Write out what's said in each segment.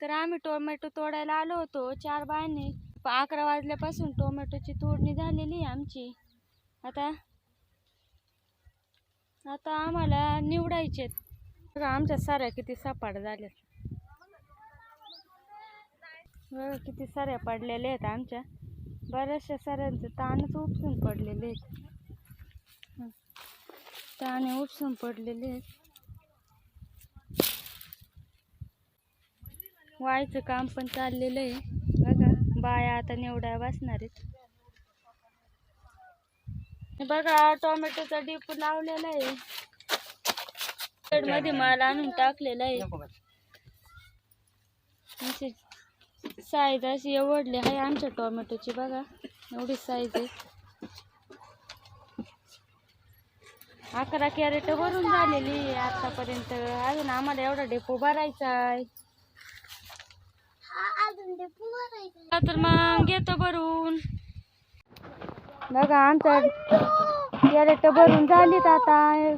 तर आम्ही टोमॅटो तोडायला आलो होतो 4 बायांनी. 11 वाजल्यापासून टोमॅटोची तोडणी झालेली आहे आमची. आता आम्हाला निवडायचे. बघा आमच्या साऱ्या किती सपाट झाल्या, बघा किती साऱ्या पडलेल्या आहेत. आमच्या बऱ्याचशा साऱ्यांचे ताणच उपसून पडलेले आहेत, ताणे उपसून पडलेले आहेत. वायचं काम पण चाललेलं आहे. बघा बाया आता निवडाया बसणार आहेत. बघा टोमॅटोचा डिप लावलेला आहे, मध्ये माल आणून टाकलेला आहे. अशी साईज अशी एवढली आहे आमच्या टोमॅटोची. बघा एवढी साईज आहे. 11 कॅरेट भरून झालेली आहे आतापर्यंत. अजून आम्हाला एवढा डेपो भरायचा आहे. तर मग घेतो भरून. बघा आमचा कॅरेट भरून झालीत. आता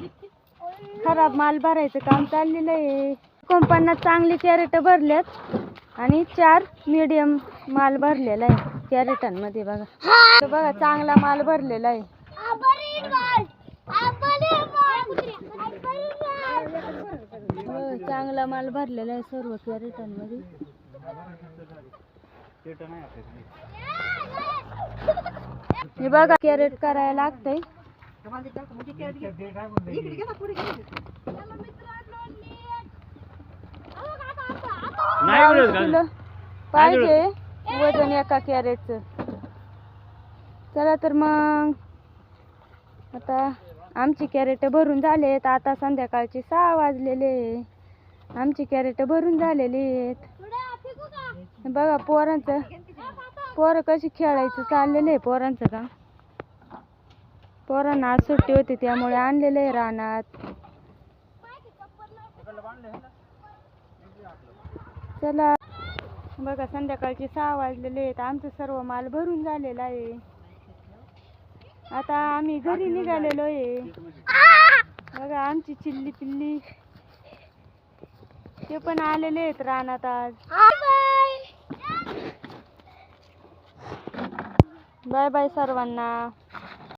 खराब माल भरायचं काम चाललेलं आहे. 49 चांगली कॅरेट भरल्यात आणि 4 मीडियम माल भरलेला आहे कॅरेटांमध्ये. बघा तर बघा चांगला माल भरलेला आहे. चांगला माल भरलेला आहे सर्व कॅरेटांमध्ये. हे बघा कॅरेट करायला लागतंय. पाहिजे वजन एका कॅरेटचं. चला तर मग आता आमची कॅरेट भरून झालेत. आता संध्याकाळचे 6 वाजलेले. आमची कॅरेट भरून झालेली आहेत. बघा पोरं कशी खेळायचं चाललेलं आहे पोरांचं काम. पोरांना आज सुट्टी होती त्यामुळे आणलेलं आहे रानात. चला बघा संध्याकाळचे 6 वाजलेले आहेत. आमचं सर्व माल भरून झालेला आहे. आता आम्ही घरी निघालेलो आहे. बघा आमची चिल्ली पिल्ली ते पण आलेले आहेत रानात आज. बाय बाय सर्वांना.